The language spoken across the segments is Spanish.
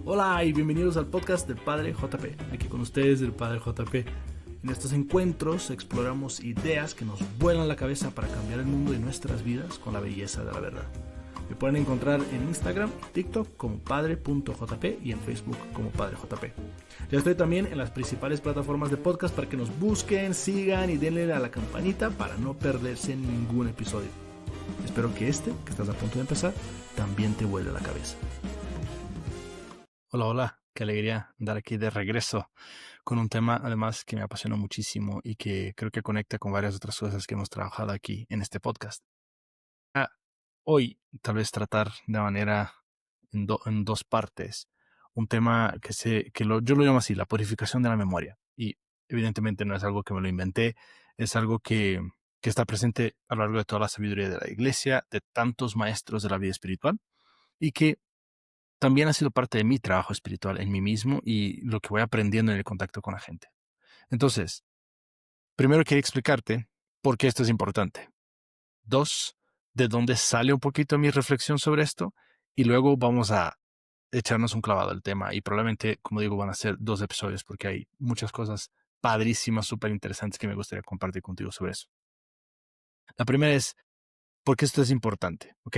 Hola y bienvenidos al podcast del Padre JP. Aquí con ustedes el Padre JP. En estos encuentros exploramos ideas que nos vuelan la cabeza para cambiar el mundo y nuestras vidas con la belleza de la verdad. Me pueden encontrar en Instagram y TikTok como padre.jp y en Facebook como Padre JP. Ya estoy también en las principales plataformas de podcast para que nos busquen, sigan y denle a la campanita para no perderse ningún episodio. Espero que que estás a punto de empezar, también te vuele la cabeza. Hola, hola, qué alegría andar aquí de regreso con un tema además que me apasiona muchísimo y que creo que conecta con varias otras cosas que hemos trabajado aquí en este podcast. Hoy tal vez tratar de manera en dos partes un tema yo lo llamo así, la purificación de la memoria. Y evidentemente no es algo que me lo inventé, es algo que está presente a lo largo de toda la sabiduría de la iglesia, de tantos maestros de la vida espiritual y que también ha sido parte de mi trabajo espiritual en mí mismo y lo que voy aprendiendo en el contacto con la gente. Entonces, primero quería explicarte por qué esto es importante. Dos, de dónde sale un poquito mi reflexión sobre esto. Y luego vamos a echarnos un clavado al tema. Y probablemente, como digo, van a ser 2 episodios porque hay muchas cosas padrísimas, súper interesantes que me gustaría compartir contigo sobre eso. La primera es, ¿por qué esto es importante? ¿Ok?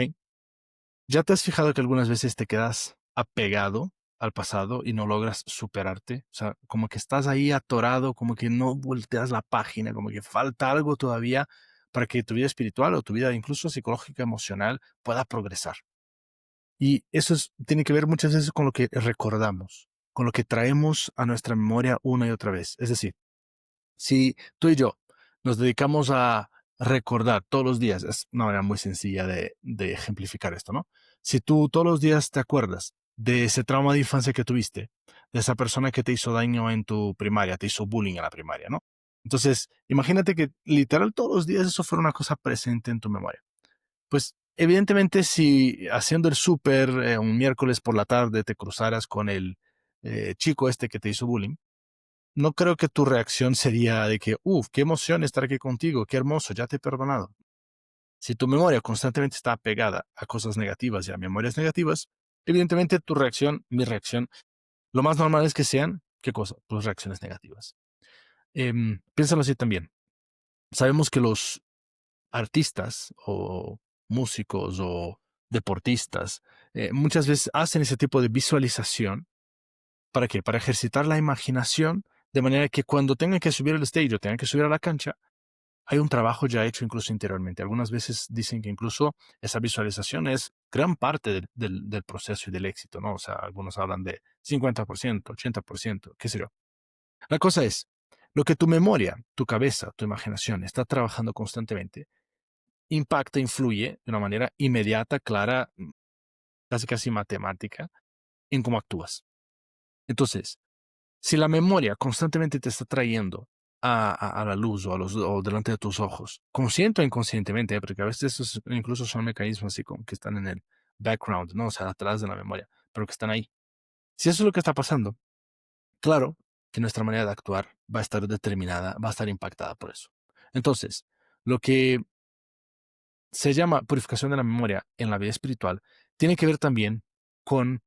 ¿Ya te has fijado que algunas veces te quedas apegado al pasado y no logras superarte? O sea, como que estás ahí atorado, como que no volteas la página, como que falta algo todavía para que tu vida espiritual o tu vida incluso psicológica, emocional, pueda progresar. Y tiene que ver muchas veces con lo que recordamos, con lo que traemos a nuestra memoria una y otra vez. Es decir, si tú y yo nos dedicamos a recordar todos los días, es una manera muy sencilla de ejemplificar esto, ¿no? Si tú todos los días te acuerdas de ese trauma de infancia que tuviste, de esa persona que te hizo daño en tu primaria, te hizo bullying en la primaria, ¿no? Entonces, imagínate que literal todos los días eso fuera una cosa presente en tu memoria. Pues evidentemente si haciendo el súper un miércoles por la tarde te cruzaras con el chico este que te hizo bullying, no creo que tu reacción sería de que, qué emoción estar aquí contigo, qué hermoso, ya te he perdonado. Si tu memoria constantemente está pegada a cosas negativas y a memorias negativas, evidentemente tu reacción, mi reacción, lo más normal es que sean, ¿qué cosa? Pues reacciones negativas. Piénsalo así también. Sabemos que los artistas o músicos o deportistas muchas veces hacen ese tipo de visualización. ¿Para qué? Para ejercitar la imaginación de manera que cuando tengan que subir al stage o tengan que subir a la cancha, hay un trabajo ya hecho incluso interiormente. Algunas veces dicen que incluso esa visualización es gran parte del proceso y del éxito, ¿no? O sea, algunos hablan de 50%, 80%, qué sé yo. La cosa es, lo que tu memoria, tu cabeza, tu imaginación está trabajando constantemente, impacta, influye de una manera inmediata, clara, casi casi matemática, en cómo actúas. Entonces, si la memoria constantemente te está trayendo a la luz o delante de tus ojos, consciente o inconscientemente, porque a veces esos incluso son mecanismos así como que están en el background, ¿no? O sea, atrás de la memoria, pero que están ahí. Si eso es lo que está pasando, claro que nuestra manera de actuar va a estar determinada, va a estar impactada por eso. Entonces, lo que se llama purificación de la memoria en la vida espiritual tiene que ver también con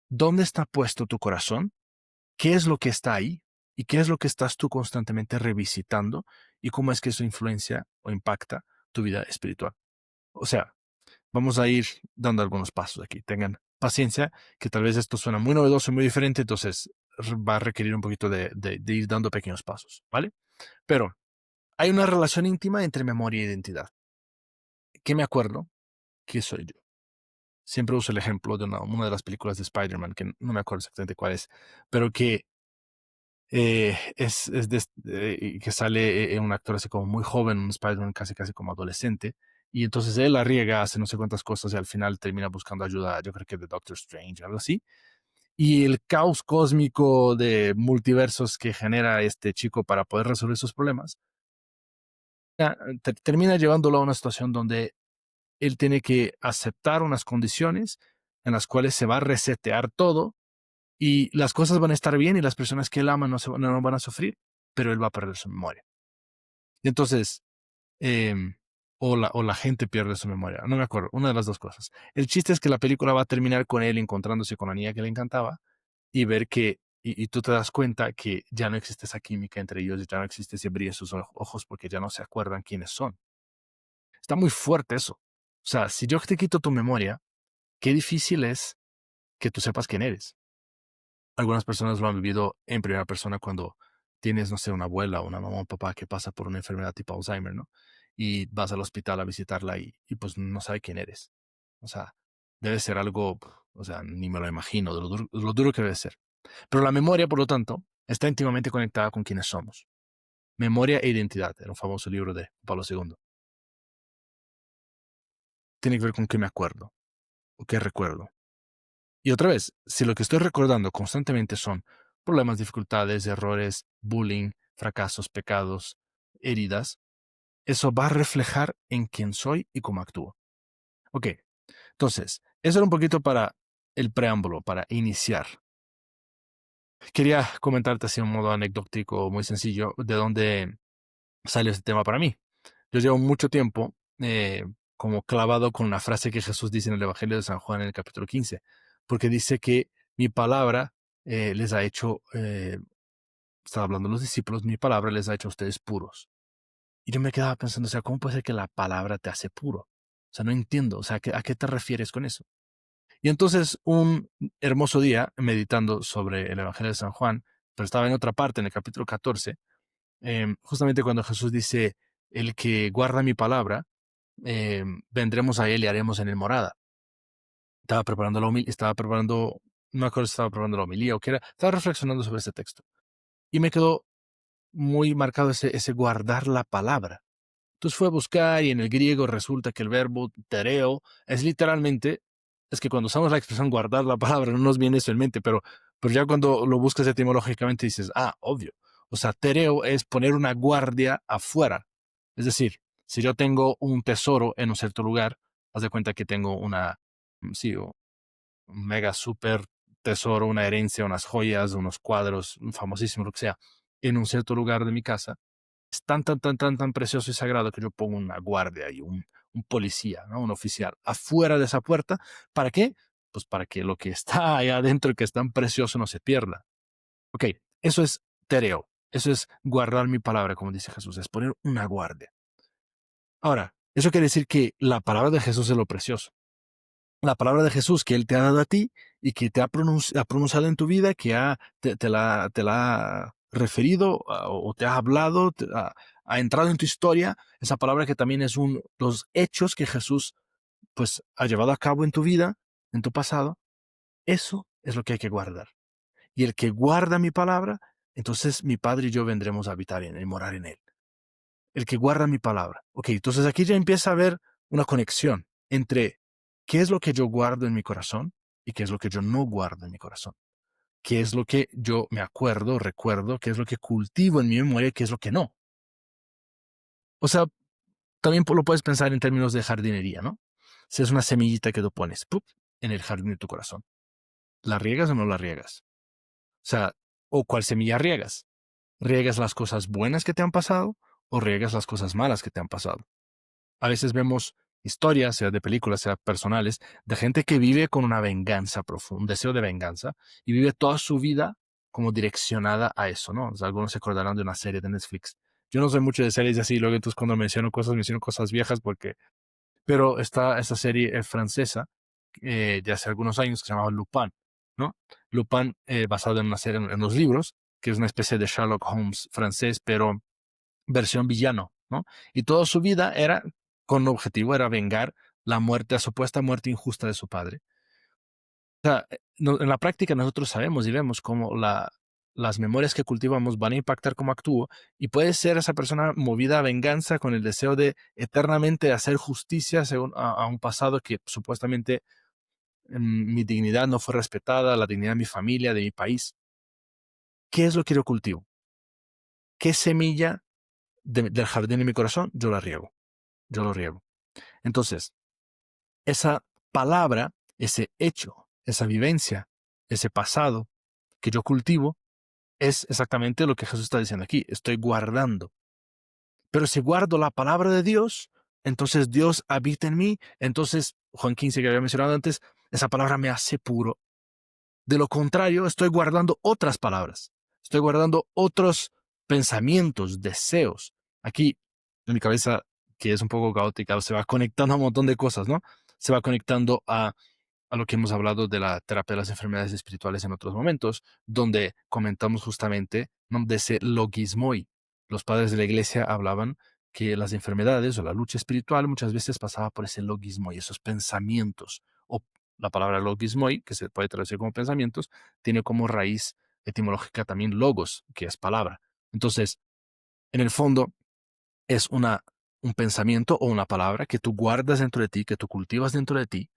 dónde está puesto tu corazón, qué es lo que está ahí y qué es lo que estás tú constantemente revisitando y cómo es que eso influencia o impacta tu vida espiritual. O sea, vamos a ir dando algunos pasos aquí. Tengan paciencia, que tal vez esto suena muy novedoso y muy diferente, entonces va a requerir un poquito de ir dando pequeños pasos, ¿vale? Pero hay una relación íntima entre memoria e identidad. ¿Qué me acuerdo? ¿Qué soy yo? Siempre uso el ejemplo de una de las películas de Spider-Man, que no me acuerdo exactamente cuál es, pero que que sale un actor así como muy joven, un Spider-Man casi casi como adolescente, y entonces él la riega, hace no sé cuántas cosas y al final termina buscando ayuda, yo creo que de Doctor Strange, algo así. Y el caos cósmico de multiversos que genera este chico para poder resolver sus problemas, termina llevándolo a una situación donde él tiene que aceptar unas condiciones en las cuales se va a resetear todo y las cosas van a estar bien y las personas que él ama no van a sufrir, pero él va a perder su memoria. Y entonces, o la gente pierde su memoria. No me acuerdo, una de las dos cosas. El chiste es que la película va a terminar con él encontrándose con la niña que le encantaba y ver que, y tú te das cuenta que ya no existe esa química entre ellos, y ya no existe ese brillo en sus ojos porque ya no se acuerdan quiénes son. Está muy fuerte eso. O sea, si yo te quito tu memoria, qué difícil es que tú sepas quién eres. Algunas personas lo han vivido en primera persona cuando tienes, no sé, una abuela o una mamá o un papá que pasa por una enfermedad tipo Alzheimer, ¿no? Y vas al hospital a visitarla y pues no sabe quién eres. O sea, debe ser algo, o sea, ni me lo imagino, de lo duro que debe ser. Pero la memoria, por lo tanto, está íntimamente conectada con quienes somos. Memoria e identidad, era un famoso libro de Pablo II. Tiene que ver con qué me acuerdo o qué recuerdo. Y otra vez, si lo que estoy recordando constantemente son problemas, dificultades, errores, bullying, fracasos, pecados, heridas, eso va a reflejar en quién soy y cómo actúo. Ok, entonces, eso era un poquito para el preámbulo, para iniciar. Quería comentarte así un modo anecdótico muy sencillo de dónde salió este tema para mí. Yo llevo mucho tiempo como clavado con una frase que Jesús dice en el Evangelio de San Juan en el capítulo 15, porque dice que mi palabra les ha hecho, estaba hablando a los discípulos, mi palabra les ha hecho a ustedes puros. Y yo me quedaba pensando, o sea, ¿cómo puede ser que la palabra te hace puro? O sea, no entiendo, o sea, ¿a qué te refieres con eso? Y entonces, un hermoso día, meditando sobre el Evangelio de San Juan, pero estaba en otra parte, en el capítulo 14, justamente cuando Jesús dice, el que guarda mi palabra, vendremos a él y haremos en él morada. Estaba preparando, no me acuerdo si estaba preparando la homilía o qué era, estaba reflexionando sobre ese texto. Y me quedó muy marcado ese guardar la palabra. Entonces fue a buscar y en el griego resulta que el verbo tereo es literalmente, es que cuando usamos la expresión guardar la palabra no nos viene eso en mente, pero ya cuando lo buscas etimológicamente dices, obvio. O sea, tereo es poner una guardia afuera. Es decir, si yo tengo un tesoro en un cierto lugar, haz de cuenta que tengo sí, un mega super tesoro, una herencia, unas joyas, unos cuadros famosísimos, lo que sea, en un cierto lugar de mi casa es tan precioso y sagrado que yo pongo una guardia y un policía, ¿no? Un oficial afuera de esa puerta. ¿Para qué? Pues para que lo que está ahí adentro, que es tan precioso, no se pierda. Ok, eso es tereo. Eso es guardar mi palabra, como dice Jesús, es poner una guardia. Ahora, eso quiere decir que la palabra de Jesús es lo precioso. La palabra de Jesús que Él te ha dado a ti y que te ha pronunciado en tu vida, que te la ha referido o te ha hablado, ha entrado en tu historia, esa palabra que también es los hechos que Jesús pues ha llevado a cabo en tu vida, en tu pasado, eso es lo que hay que guardar. Y el que guarda mi palabra, entonces mi Padre y yo vendremos a habitar en él y morar en él. El que guarda mi palabra. Ok, entonces aquí ya empieza a haber una conexión entre qué es lo que yo guardo en mi corazón y qué es lo que yo no guardo en mi corazón. Qué es lo que yo me acuerdo, recuerdo, qué es lo que cultivo en mi memoria y qué es lo que no. O sea, también lo puedes pensar en términos de jardinería, ¿no? Si es una semillita que tú pones ¡pup! En el jardín de tu corazón. ¿La riegas o no la riegas? O sea, ¿o cuál semilla riegas? ¿Riegas las cosas buenas que te han pasado o riegas las cosas malas que te han pasado? A veces vemos historias, sea de películas, sea personales, de gente que vive con una venganza profunda, un deseo de venganza, y vive toda su vida como direccionada a eso, ¿no? O sea, algunos se acordarán de una serie de Netflix. Yo no soy mucho de series así, luego entonces cuando menciono cosas viejas pero está esta serie francesa de hace algunos años que se llamaba Lupin, ¿no? Lupin, basado en una serie, en los libros, que es una especie de Sherlock Holmes francés, pero versión villano, ¿no? Y toda su vida era, con objetivo, era vengar la muerte, la supuesta muerte injusta de su padre. O sea, en la práctica nosotros sabemos y vemos cómo las memorias que cultivamos van a impactar cómo actúo y puede ser esa persona movida a venganza con el deseo de eternamente hacer justicia según a un pasado que supuestamente mi dignidad no fue respetada, la dignidad de mi familia, de mi país. ¿Qué es lo que yo cultivo? ¿Qué semilla del jardín de mi corazón? Yo la riego, yo lo riego. Entonces, esa palabra, ese hecho, esa vivencia, ese pasado que yo cultivo, es exactamente lo que Jesús está diciendo aquí. Estoy guardando. Pero si guardo la palabra de Dios, entonces Dios habita en mí. Entonces, Juan 15 que había mencionado antes, esa palabra me hace puro. De lo contrario, estoy guardando otras palabras. Estoy guardando otros pensamientos, deseos. Aquí, en mi cabeza, que es un poco caótica, se va conectando a un montón de cosas, ¿no? Se va conectando a lo que hemos hablado de la terapia de las enfermedades espirituales en otros momentos, donde comentamos justamente, ¿no?, de ese logismoi. Los padres de la iglesia hablaban que las enfermedades o la lucha espiritual muchas veces pasaba por ese logismoi, esos pensamientos, o la palabra logismoi, que se puede traducir como pensamientos, tiene como raíz etimológica también logos, que es palabra. Entonces, en el fondo, es un pensamiento o una palabra que tú guardas dentro de ti, que tú cultivas dentro de ti,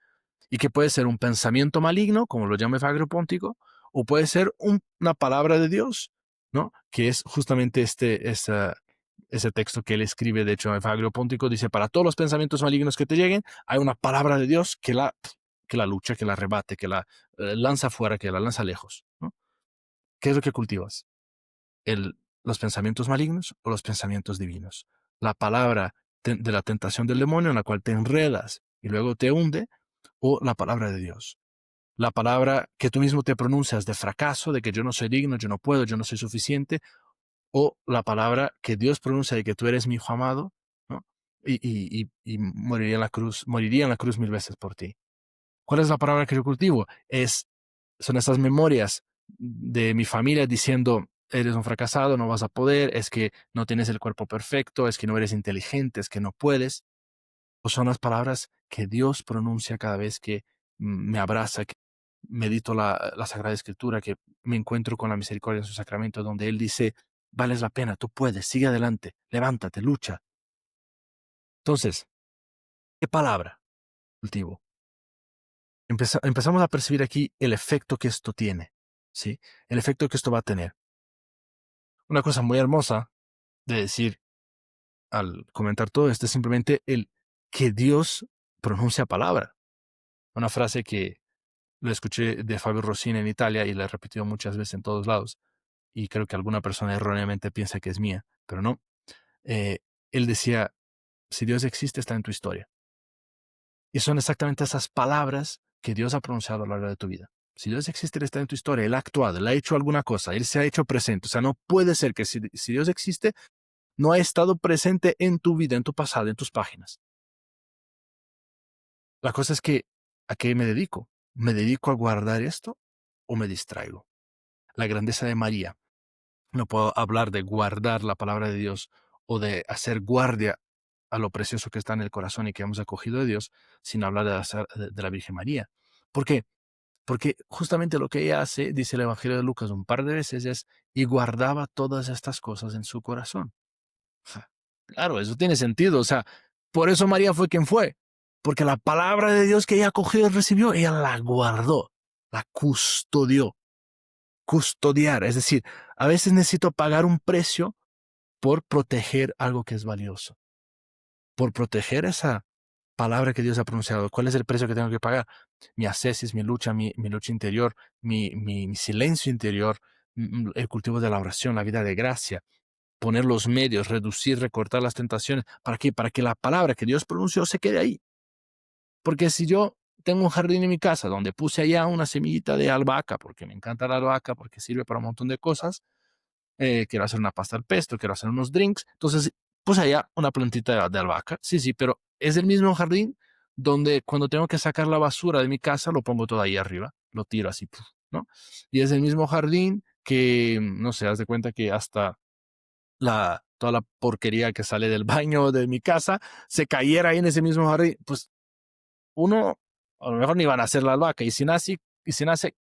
y que puede ser un pensamiento maligno, como lo llama Evagrio Póntico, o puede ser una palabra de Dios, ¿no? Que es justamente ese texto que él escribe, de hecho, Evagrio Póntico dice, para todos los pensamientos malignos que te lleguen, hay una palabra de Dios que la lucha, que la rebate, que la lanza fuera, que la lanza lejos, ¿no? ¿Qué es lo que cultivas? Los pensamientos malignos o los pensamientos divinos. La palabra de la tentación del demonio en la cual te enredas y luego te hunde, o la palabra de Dios. La palabra que tú mismo te pronuncias de fracaso, de que yo no soy digno, yo no puedo, yo no soy suficiente, o la palabra que Dios pronuncia de que tú eres mi hijo amado, ¿no? Y moriría en la cruz 1000 veces por ti. ¿Cuál es la palabra que yo cultivo? Son esas memorias de mi familia diciendo, eres un fracasado, no vas a poder, es que no tienes el cuerpo perfecto, es que no eres inteligente, es que no puedes. O son las palabras que Dios pronuncia cada vez que me abraza, que medito la Sagrada Escritura, que me encuentro con la misericordia de su sacramento, donde Él dice, vales la pena, tú puedes, sigue adelante, levántate, lucha. Entonces, ¿qué palabra cultivo? Empezamos a percibir aquí el efecto que esto tiene, ¿sí? El efecto que esto va a tener. Una cosa muy hermosa de decir al comentar todo esto es simplemente el que Dios pronuncia palabra. Una frase que lo escuché de Fabio Rossini en Italia y la he repetido muchas veces en todos lados. Y creo que alguna persona erróneamente piensa que es mía, pero no. Eh, Él decía, si Dios existe, está en tu historia. Y son exactamente esas palabras que Dios ha pronunciado a lo largo de tu vida. Si Dios existe, Él está en tu historia, Él ha actuado, Él ha hecho alguna cosa, Él se ha hecho presente. O sea, no puede ser que si Dios existe, no ha estado presente en tu vida, en tu pasado, en tus páginas. La cosa es que, ¿a qué me dedico? ¿Me dedico a guardar esto o me distraigo? La grandeza de María. No puedo hablar de guardar la palabra de Dios o de hacer guardia a lo precioso que está en el corazón y que hemos acogido de Dios sin hablar de la Virgen María. ¿Por qué? Porque justamente lo que ella hace, dice el Evangelio de Lucas un par de veces, es y guardaba todas estas cosas en su corazón. Ja, claro, eso tiene sentido. O sea, por eso María fue quien fue. Porque la palabra de Dios que ella acogió y recibió, ella la guardó, la custodió. Custodiar, es decir, a veces necesito pagar un precio por proteger algo que es valioso, por proteger esa palabra que Dios ha pronunciado. ¿Cuál es el precio que tengo que pagar? Mi ascesis, mi lucha, mi lucha interior, mi silencio interior, el cultivo de la oración, la vida de gracia, poner los medios, reducir, recortar las tentaciones. ¿Para qué? Para que la palabra que Dios pronunció se quede ahí. Porque si yo tengo un jardín en mi casa donde puse allá una semillita de albahaca, porque me encanta la albahaca, porque sirve para un montón de cosas, quiero hacer una pasta al pesto, quiero hacer unos drinks. Entonces, pues allá una plantita de albahaca. Sí, sí, pero es el mismo jardín donde cuando tengo que sacar la basura de mi casa, lo pongo todo ahí arriba, lo tiro así, ¡puf!, ¿no? Y es el mismo jardín que, no sé, haz de cuenta que hasta toda la porquería que sale del baño de mi casa se cayera ahí en ese mismo jardín. Pues uno, a lo mejor ni van a hacer la albahaca. Y si nace,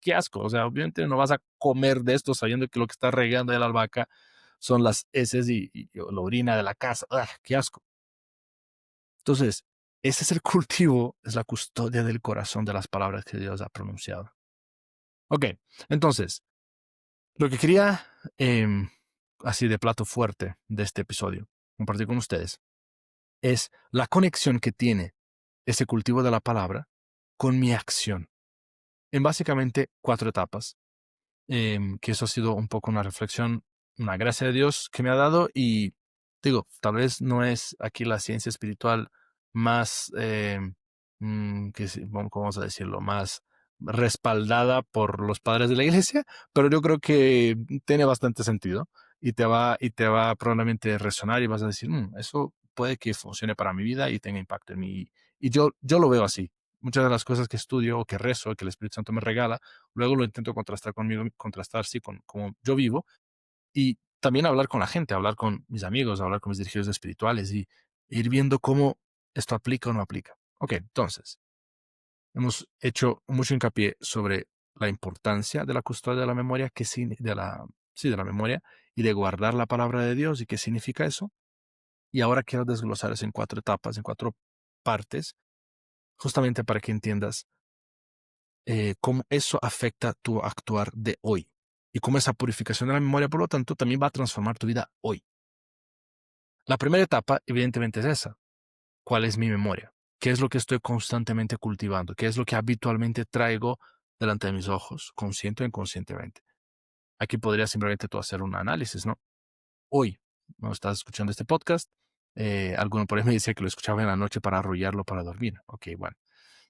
qué asco. O sea, obviamente no vas a comer de esto sabiendo que lo que está regando de la albahaca son las heces y la orina de la casa. ¡Ah, qué asco! Entonces, ese es el cultivo, es la custodia del corazón de las palabras que Dios ha pronunciado. Ok, entonces, lo que quería, así de plato fuerte de este episodio, compartir con ustedes, es la conexión que tiene ese cultivo de la palabra con mi acción en básicamente 4 etapas, que eso ha sido un poco una reflexión, una gracia de Dios que me ha dado y digo, tal vez no es aquí la ciencia espiritual más, ¿cómo vamos a decirlo? Más respaldada por los padres de la iglesia, pero yo creo que tiene bastante sentido y te va probablemente a resonar y vas a decir, eso puede que funcione para mi vida y tenga impacto en mí. Y yo lo veo así. Muchas de las cosas que estudio o que rezo, que el Espíritu Santo me regala, luego lo intento contrastar conmigo, contrastar, sí, con cómo yo vivo y también hablar con la gente, hablar con mis amigos, hablar con mis dirigidos espirituales y ir viendo cómo esto aplica o no aplica. Ok, entonces, hemos hecho mucho hincapié sobre la importancia de la custodia de la memoria, de la memoria y de guardar la palabra de Dios y qué significa eso. Y ahora quiero desglosar eso en 4 etapas, en 4 partes, justamente para que entiendas cómo eso afecta tu actuar de hoy y cómo esa purificación de la memoria, por lo tanto, también va a transformar tu vida hoy. La primera etapa, evidentemente, es esa. ¿Cuál es mi memoria? ¿Qué es lo que estoy constantemente cultivando? ¿Qué es lo que habitualmente traigo delante de mis ojos, consciente o inconscientemente? Aquí podrías simplemente tú hacer un análisis, ¿no? Hoy, ¿no? Estás escuchando este podcast. Alguno por ahí me decía que lo escuchaba en la noche para arrullarlo para dormir. Ok, bueno.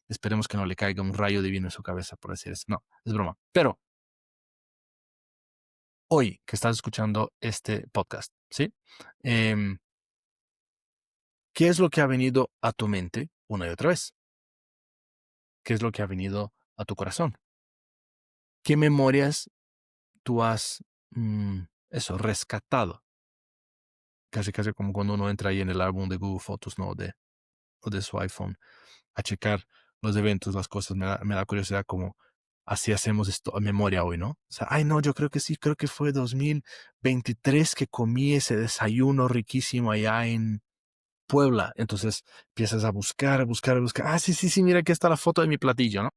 Esperemos que no le caiga un rayo divino en su cabeza por decir eso. No, es broma. Pero hoy que estás escuchando este podcast, ¿sí? Em, ¿Qué es lo que ha venido a tu mente una y otra vez? ¿Qué es lo que ha venido a tu corazón? ¿Qué memorias tú has, eso, rescatado? Casi, casi como cuando uno entra ahí en el álbum de Google Fotos, ¿no? O de su iPhone, a checar los eventos, las cosas. Me da curiosidad como así hacemos esto a memoria hoy, ¿no? O sea, ay, no, yo creo que sí, creo que fue 2023 que comí ese desayuno riquísimo allá en Puebla. Entonces empiezas a buscar, a buscar, a buscar. Ah, sí, sí, sí, mira, aquí está la foto de mi platillo, ¿no?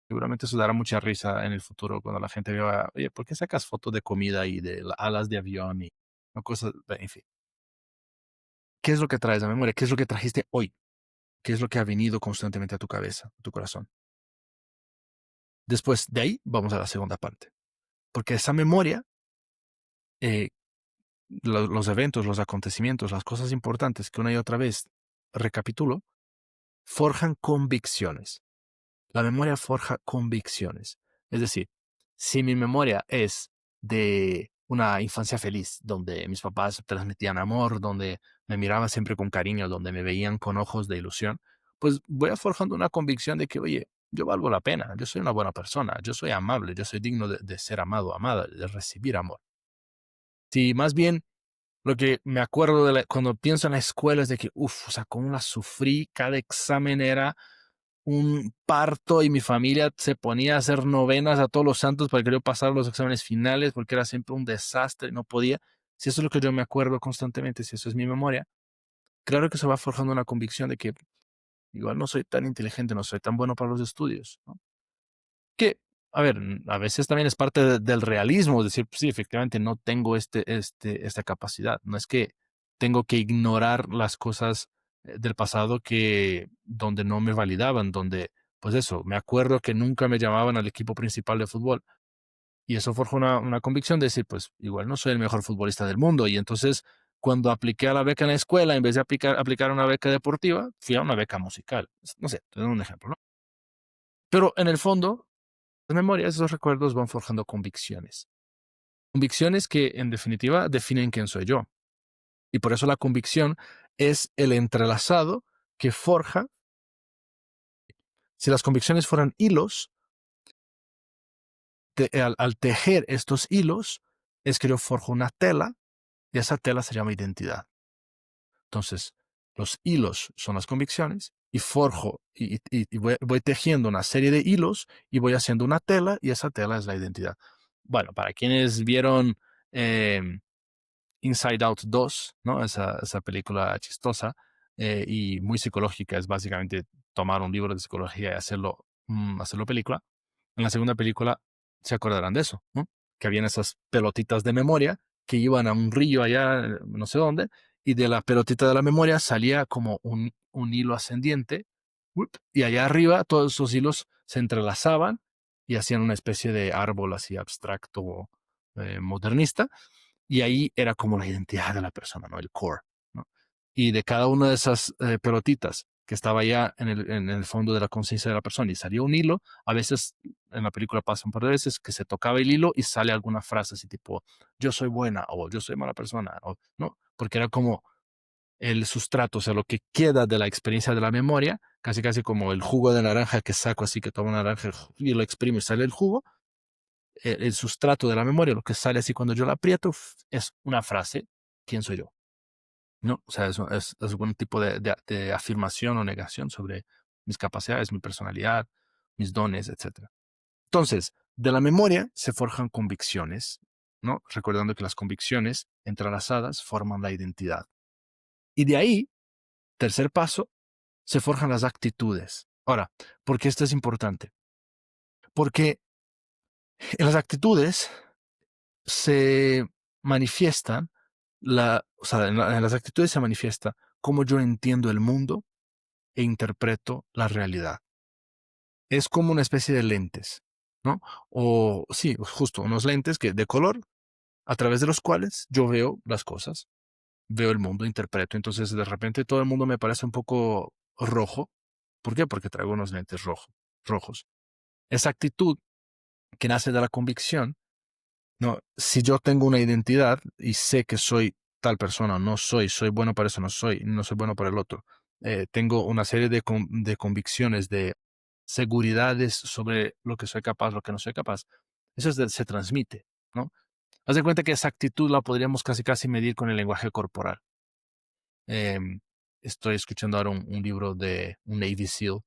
Seguramente eso dará mucha risa en el futuro cuando la gente vea, oye, ¿por qué sacas fotos de comida y de alas de avión y no cosas, en fin? ¿Qué es lo que traes a memoria? ¿Qué es lo que trajiste hoy? ¿Qué es lo que ha venido constantemente a tu cabeza, a tu corazón? Después de ahí, vamos a la segunda parte. Porque esa memoria, eh, los eventos, los acontecimientos, las cosas importantes que una y otra vez recapitulo, forjan convicciones. La memoria forja convicciones. Es decir, si mi memoria es de una infancia feliz, donde mis papás transmitían amor, donde me miraban siempre con cariño, donde me veían con ojos de ilusión, pues voy a forjando una convicción de que, oye, yo valgo la pena, yo soy una buena persona, yo soy amable, yo soy digno de ser amado, amada, de recibir amor. Si más bien lo que me acuerdo cuando pienso en la escuela es de que, uff, o sea, cómo la sufrí, cada examen era un parto y mi familia se ponía a hacer novenas a todos los santos para que yo pasara los exámenes finales porque era siempre un desastre, no podía. Si eso es lo que yo me acuerdo constantemente, si eso es mi memoria, claro que se va forjando una convicción de que igual no soy tan inteligente, no soy tan bueno para los estudios, ¿no? Que, a ver, a veces también es parte del realismo, es decir, pues sí, efectivamente no tengo esta capacidad. No es que tengo que ignorar las cosas del pasado donde no me validaban, donde, pues eso, me acuerdo que nunca me llamaban al equipo principal de fútbol. Y eso forjó una convicción de decir, pues igual no soy el mejor futbolista del mundo. Y entonces, cuando apliqué a la beca en la escuela, en vez de aplicar a una beca deportiva, fui a una beca musical. No sé, te doy un ejemplo, ¿no? Pero en el fondo, las memorias, esos recuerdos van forjando convicciones. Convicciones que, en definitiva, definen quién soy yo. Y por eso la convicción es el entrelazado que forja. Si las convicciones fueran hilos, al tejer estos hilos, es que yo forjo una tela y esa tela se llama identidad. Entonces, los hilos son las convicciones y forjo y voy tejiendo una serie de hilos y voy haciendo una tela y esa tela es la identidad. Bueno, para quienes vieron em, Inside Out 2, ¿no? Esa película chistosa y muy psicológica, es básicamente tomar un libro de psicología y hacerlo película. En la segunda película se acordarán de eso, ¿no? Que habían esas pelotitas de memoria que iban a un río allá, no sé dónde, y de la pelotita de la memoria salía como un hilo ascendiente, y allá arriba todos esos hilos se entrelazaban y hacían una especie de árbol así abstracto, modernista, y ahí era como la identidad de la persona, ¿no? El core, ¿no? Y de cada una de esas pelotitas que estaba ya en el fondo de la conciencia de la persona y salía un hilo, a veces en la película pasa un par de veces que se tocaba el hilo y sale alguna frase así tipo, yo soy buena o yo soy mala persona, o, ¿no? Porque era como el sustrato, o sea, lo que queda de la experiencia de la memoria, casi casi como el jugo de naranja que saco así, que tomo una naranja y lo exprimo y sale el jugo, el sustrato de la memoria, lo que sale así cuando yo la aprieto, es una frase, ¿quién soy yo? ¿No? O sea, es algún tipo de afirmación o negación sobre mis capacidades, mi personalidad, mis dones, etcétera. Entonces, de la memoria se forjan convicciones, ¿no? Recordando que las convicciones entrelazadas forman la identidad. Y de ahí, tercer paso, se forjan las actitudes. Ahora, ¿por qué esto es importante? Porque en las actitudes se manifiestan, o sea, en las actitudes se manifiesta cómo yo entiendo el mundo e interpreto la realidad. Es como una especie de lentes, ¿no? O sí, justo unos lentes que, de color a través de los cuales yo veo las cosas, veo el mundo, interpreto. Entonces, de repente todo el mundo me parece un poco rojo. ¿Por qué? Porque traigo unos lentes rojos. Esa actitud que nace de la convicción, ¿no? Si yo tengo una identidad y sé que soy tal persona, no soy, soy bueno para eso, no soy bueno para el otro. Tengo una serie de convicciones, de seguridades sobre lo que soy capaz, lo que no soy capaz. Eso se transmite, ¿no? Haz de cuenta que esa actitud la podríamos casi casi medir con el lenguaje corporal. Em, Estoy escuchando ahora un libro de un Navy SEAL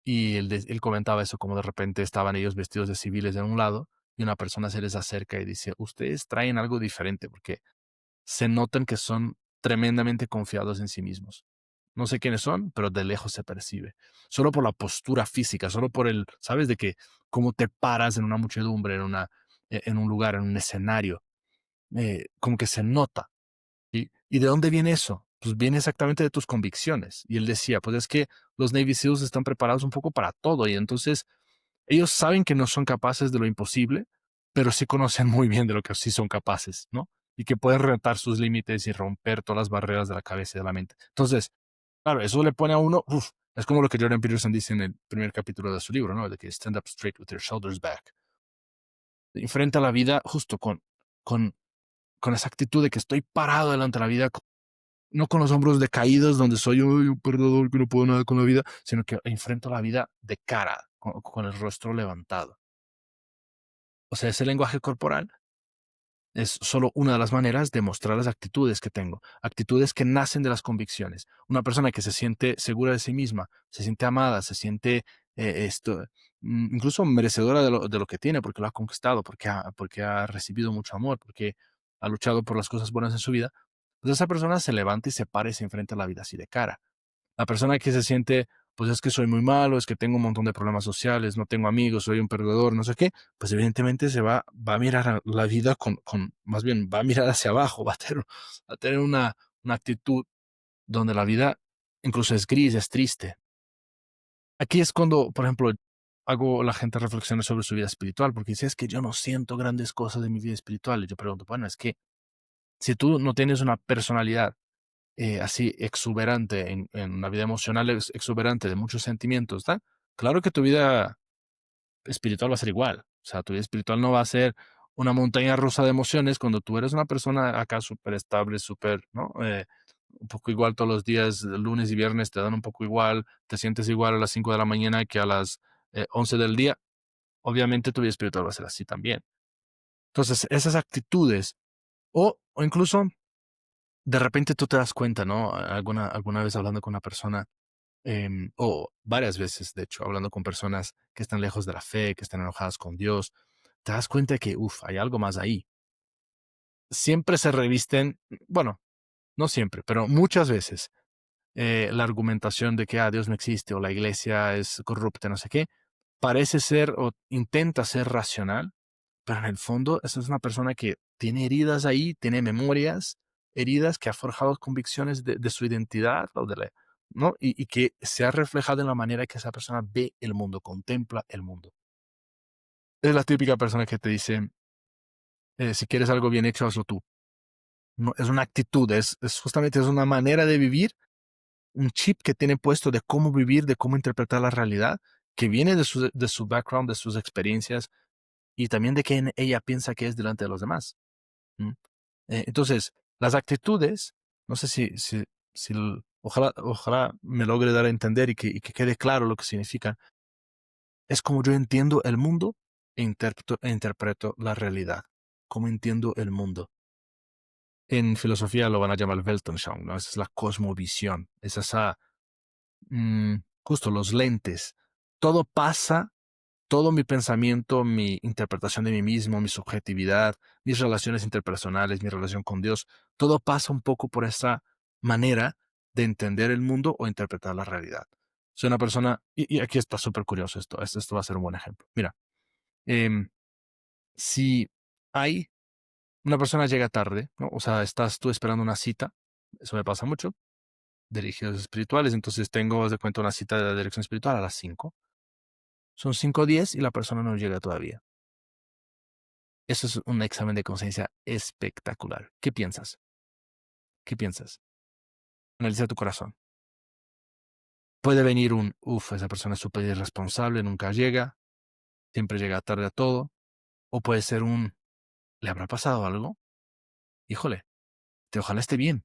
y él comentaba eso, como de repente estaban ellos vestidos de civiles de un lado y una persona se les acerca y dice, ustedes traen algo diferente porque se notan que son tremendamente confiados en sí mismos. No sé quiénes son, pero de lejos se percibe. Solo por la postura física, solo por el, ¿sabes? De que cómo te paras en una muchedumbre, en un lugar, en un escenario, como que se nota. ¿Y de dónde viene eso? Pues viene exactamente de tus convicciones. Y él decía, pues es que los Navy SEALs están preparados un poco para todo y entonces ellos saben que no son capaces de lo imposible, pero sí conocen muy bien de lo que sí son capaces, ¿no? Y que pueden retar sus límites y romper todas las barreras de la cabeza y de la mente. Entonces, claro, eso le pone a uno, es como lo que Jordan Peterson dice en el primer capítulo de su libro, ¿no? De que stand up straight with your shoulders back. Enfrenta la vida justo con, con esa actitud de que estoy parado delante de la vida, no con los hombros decaídos, donde soy "Ay, un perdedor que no puedo nada con la vida", sino que enfrento la vida de cara, con el rostro levantado. O sea, ese lenguaje corporal es solo una de las maneras de mostrar las actitudes que tengo, actitudes que nacen de las convicciones. Una persona que se siente segura de sí misma, se siente amada, se siente incluso merecedora de lo que tiene, porque lo ha conquistado, porque ha recibido mucho amor, porque ha luchado por las cosas buenas en su vida, pues esa persona se levanta y se para y se enfrenta a la vida así de cara. La persona que se siente, pues es que soy muy malo, es que tengo un montón de problemas sociales, no tengo amigos, soy un perdedor, no sé qué, pues evidentemente va a mirar a la vida más bien va a mirar hacia abajo, va a tener una actitud donde la vida incluso es gris, es triste. Aquí es cuando, por ejemplo, hago la gente reflexionar sobre su vida espiritual, porque dice, es que yo no siento grandes cosas de mi vida espiritual. Y yo pregunto, bueno, es que si tú no tienes una personalidad así exuberante, en una vida emocional exuberante de muchos sentimientos, ¿tá? Claro que tu vida espiritual va a ser igual. O sea, tu vida espiritual no va a ser una montaña rusa de emociones cuando tú eres una persona acá súper estable, súper, ¿no? Un poco igual todos los días, lunes y viernes te dan un poco igual, te sientes igual a las 5 de la mañana que a las 11 del día. Obviamente tu vida espiritual va a ser así también. Entonces, esas actitudes, o incluso de repente tú te das cuenta, ¿no? Alguna vez hablando con una persona, o varias veces, de hecho, hablando con personas que están lejos de la fe, que están enojadas con Dios, te das cuenta que, hay algo más ahí. Siempre se revisten, bueno, no siempre, pero muchas veces, la argumentación de que Dios no existe o la iglesia es corrupta, no sé qué, parece ser o intenta ser racional, pero en el fondo esa es una persona que tiene heridas ahí, tiene memorias, heridas que ha forjado convicciones de su identidad o ¿no? Y que se ha reflejado en la manera que esa persona ve el mundo, contempla el mundo. Es la típica persona que te dice, si quieres algo bien hecho, hazlo tú. no, es una actitud, justamente es una manera de vivir, un chip que tiene puesto de cómo vivir, de cómo interpretar la realidad, que viene de su background, de sus experiencias y también de quién ella piensa que es delante de los demás. ¿Mm? Entonces, las actitudes, no sé ojalá me logre dar a entender y que quede claro lo que significan. Es como yo entiendo el mundo e interpreto la realidad. Cómo entiendo el mundo. En filosofía lo van a llamar Weltanschauung, ¿no? Esa es la cosmovisión. Es esa, justo los lentes. Todo pasa, todo mi pensamiento, mi interpretación de mí mismo, mi subjetividad, mis relaciones interpersonales, mi relación con Dios, todo pasa un poco por esa manera de entender el mundo o interpretar la realidad. Soy una persona, y aquí está súper curioso esto va a ser un buen ejemplo. Mira, em, si hay una persona llega tarde, ¿no? O sea, estás tú esperando una cita, eso me pasa mucho, dirigidos espirituales, entonces tengo, haz de cuenta, una cita de dirección espiritual a las 5. Son 5:10 y la persona no llega todavía. Eso es un examen de conciencia espectacular. ¿Qué piensas? ¿Qué piensas? Analiza tu corazón. Puede venir esa persona es súper irresponsable, nunca llega, siempre llega tarde a todo. O puede ser ¿le habrá pasado algo? Híjole, ojalá esté bien.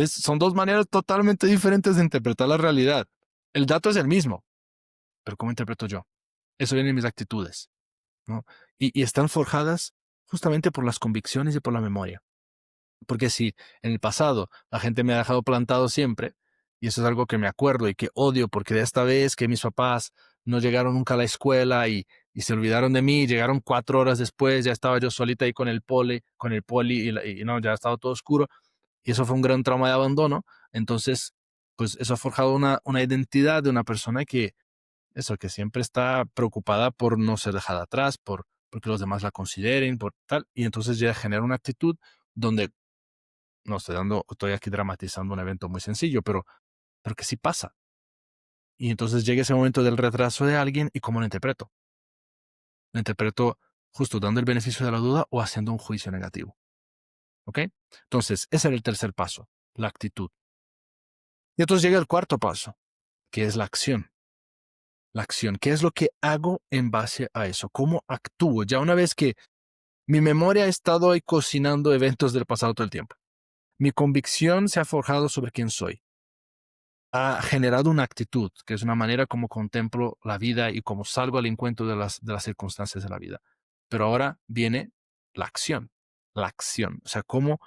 Son dos maneras totalmente diferentes de interpretar la realidad. El dato es el mismo, pero ¿cómo interpreto yo? Eso viene en mis actitudes, ¿no? Y están forjadas justamente por las convicciones y por la memoria. Porque si en el pasado la gente me ha dejado plantado siempre, y eso es algo que me acuerdo y que odio, porque de esta vez que mis papás no llegaron nunca a la escuela y se olvidaron de mí, llegaron 4 horas después, ya estaba yo solita ahí con el poli y no, ya estaba todo oscuro, y eso fue un gran trauma de abandono. Entonces, pues eso ha forjado una identidad de una persona que siempre está preocupada por no ser dejada atrás, porque los demás la consideren, por tal, y entonces ya genera una actitud donde, no estoy aquí dramatizando un evento muy sencillo, pero que sí pasa. Y entonces llega ese momento del retraso de alguien y ¿cómo lo interpreto? Lo interpreto justo dando el beneficio de la duda o haciendo un juicio negativo. ¿Ok? Entonces, ese era el tercer paso, la actitud. Y entonces llega el cuarto paso, que es la acción. La acción, ¿qué es lo que hago en base a eso? ¿Cómo actúo? Ya una vez que mi memoria ha estado ahí cocinando eventos del pasado todo el tiempo. Mi convicción se ha forjado sobre quién soy. Ha generado una actitud, que es una manera como contemplo la vida y como salgo al encuentro de las circunstancias de la vida. Pero ahora viene la acción. La acción. O sea, cómo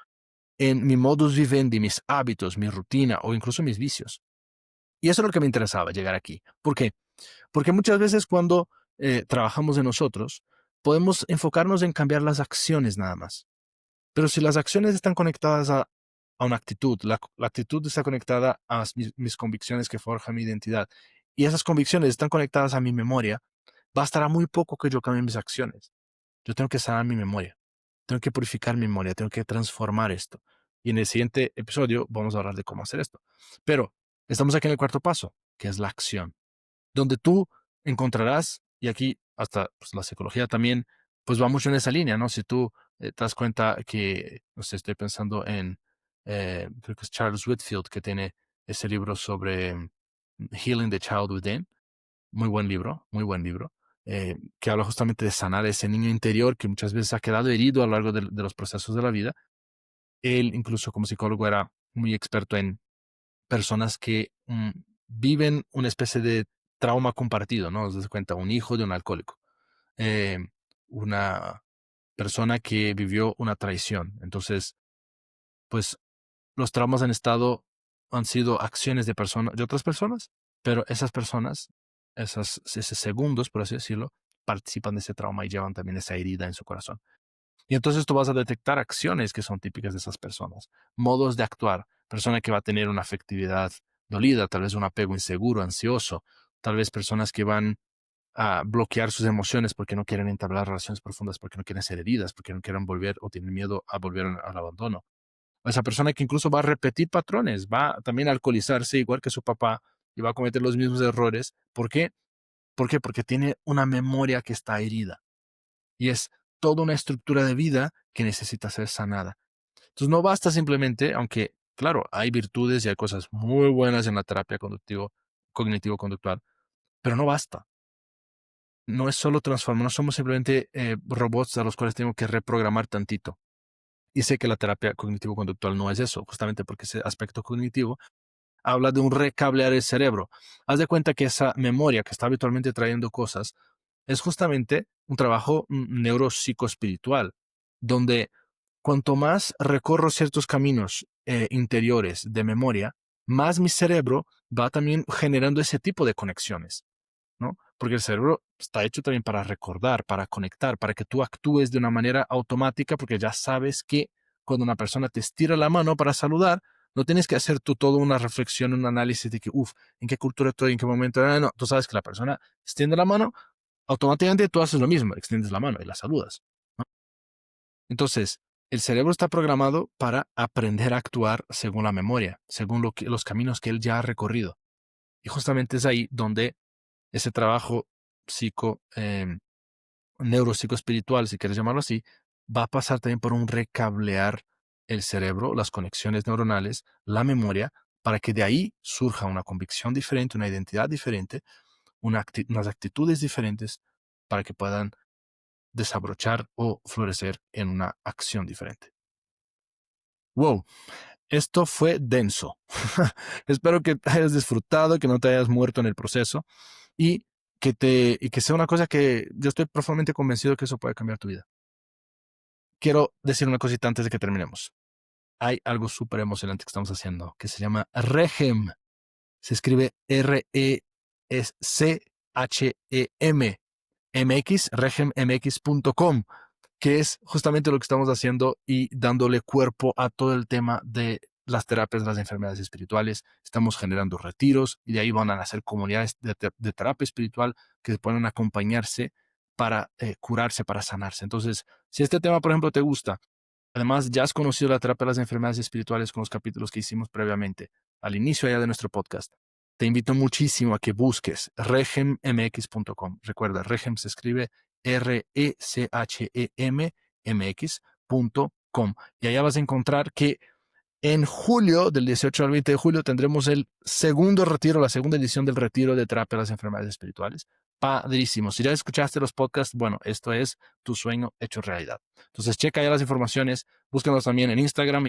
en mi modus vivendi, mis hábitos, mi rutina o incluso mis vicios. Y eso es lo que me interesaba llegar aquí. ¿Por qué? Porque muchas veces cuando trabajamos en nosotros, podemos enfocarnos en cambiar las acciones nada más. Pero si las acciones están conectadas a una actitud, la actitud está conectada a mis convicciones que forjan mi identidad, y esas convicciones están conectadas a mi memoria, bastará muy poco que yo cambie mis acciones. Yo tengo que sanar mi memoria, tengo que purificar mi memoria, tengo que transformar esto. Y en el siguiente episodio vamos a hablar de cómo hacer esto. Pero estamos aquí en el cuarto paso, que es la acción, donde tú encontrarás, y aquí hasta pues, la psicología también, pues va mucho en esa línea, ¿no? Si tú te das cuenta que, no sé, estoy pensando creo que es Charles Whitfield, que tiene ese libro sobre Healing the Child Within, muy buen libro, que habla justamente de sanar ese niño interior que muchas veces ha quedado herido a lo largo de los procesos de la vida. Él, incluso como psicólogo, era muy experto en personas que viven una especie de trauma compartido, ¿no? Os das cuenta, un hijo de un alcohólico, eh, una persona que vivió una traición. Entonces, pues los traumas han sido acciones de otras personas, pero esas personas, esos segundos, por así decirlo, participan de ese trauma y llevan también esa herida en su corazón. Y entonces tú vas a detectar acciones que son típicas de esas personas, modos de actuar, persona que va a tener una afectividad dolida, tal vez un apego inseguro, ansioso, tal vez personas que van a bloquear sus emociones porque no quieren entablar relaciones profundas, porque no quieren ser heridas, porque no quieren volver o tienen miedo a volver al abandono. O esa persona que incluso va a repetir patrones, va también a alcoholizarse igual que su papá y va a cometer los mismos errores. ¿Por qué? ¿Por qué? Porque tiene una memoria que está herida y es toda una estructura de vida que necesita ser sanada. Entonces no basta simplemente, aunque claro, hay virtudes y hay cosas muy buenas en la terapia cognitivo-conductual, pero no basta. No es solo transformar, no somos simplemente robots a los cuales tengo que reprogramar tantito. Y sé que la terapia cognitivo-conductual no es eso, justamente porque ese aspecto cognitivo habla de un recablear el cerebro. Haz de cuenta que esa memoria que está habitualmente trayendo cosas es justamente un trabajo neuropsicoespiritual, donde cuanto más recorro ciertos caminos interiores de memoria, más mi cerebro va también generando ese tipo de conexiones, ¿no? Porque el cerebro está hecho también para recordar, para conectar, para que tú actúes de una manera automática, porque ya sabes que cuando una persona te estira la mano para saludar, no tienes que hacer tú toda una reflexión, un análisis de que, ¿en qué cultura estoy? ¿En qué momento? No, tú sabes que la persona extiende la mano, automáticamente tú haces lo mismo, extiendes la mano y la saludas, ¿no? Entonces, el cerebro está programado para aprender a actuar según la memoria, según los caminos que él ya ha recorrido. Y justamente es ahí donde ese trabajo psico, neuropsicoespiritual, si quieres llamarlo así, va a pasar también por un recablear el cerebro, las conexiones neuronales, la memoria, para que de ahí surja una convicción diferente, una identidad diferente, unas actitudes diferentes, para que puedan desabrochar o florecer en una acción diferente. Wow, esto fue denso. Espero que hayas disfrutado, que no te hayas muerto en el proceso y que sea una cosa que yo estoy profundamente convencido que eso puede cambiar tu vida. Quiero decir una cosita antes de que terminemos. Hay algo súper emocionante que estamos haciendo que se llama Regem. Se escribe RECHEM MX, regenmx.com, que es justamente lo que estamos haciendo y dándole cuerpo a todo el tema de las terapias de las enfermedades espirituales. Estamos generando retiros y de ahí van a nacer comunidades de terapia espiritual que pueden acompañarse para curarse, para sanarse. Entonces, si este tema, por ejemplo, te gusta, además ya has conocido la terapia de las enfermedades espirituales con los capítulos que hicimos previamente, al inicio ya de nuestro podcast, te invito muchísimo a que busques regenmx.com. Recuerda, Regem se escribe RECHEM y allá vas a encontrar que en julio, del 18 al 20 de julio, tendremos el segundo retiro, la segunda edición del retiro de terapia de las enfermedades espirituales. Padrísimo. Si ya escuchaste los podcasts, bueno, esto es tu sueño hecho realidad. Entonces, checa ya las informaciones, búscanos también en Instagram.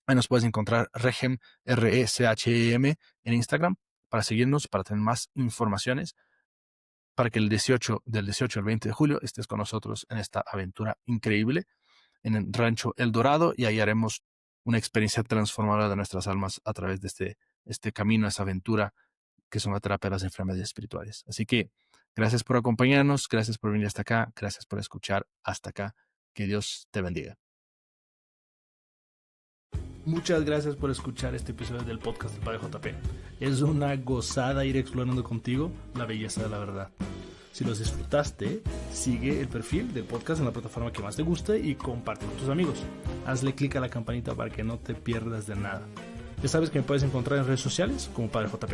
Ahí nos puedes encontrar Regem, RECHEM, en Instagram, para seguirnos, para tener más informaciones, para que del 18 al 20 de julio estés con nosotros en esta aventura increíble en el Rancho El Dorado, y ahí haremos una experiencia transformadora de nuestras almas a través de este camino, esa aventura que son la terapia de las enfermedades espirituales. Así que gracias por acompañarnos, gracias por venir hasta acá, gracias por escuchar hasta acá. Que Dios te bendiga. Muchas gracias por escuchar este episodio del podcast del Padre JP. Es una gozada ir explorando contigo la belleza de la verdad. Si los disfrutaste, sigue el perfil del podcast en la plataforma que más te guste y comparte con tus amigos. Hazle clic a la campanita para que no te pierdas de nada. Ya sabes que me puedes encontrar en redes sociales como Padre JP.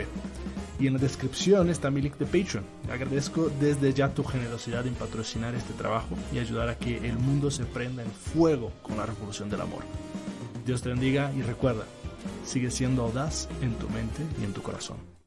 Y en la descripción está mi link de Patreon. Agradezco desde ya tu generosidad en patrocinar este trabajo y ayudar a que el mundo se prenda en fuego con la revolución del amor. Dios te bendiga y recuerda, sigue siendo audaz en tu mente y en tu corazón.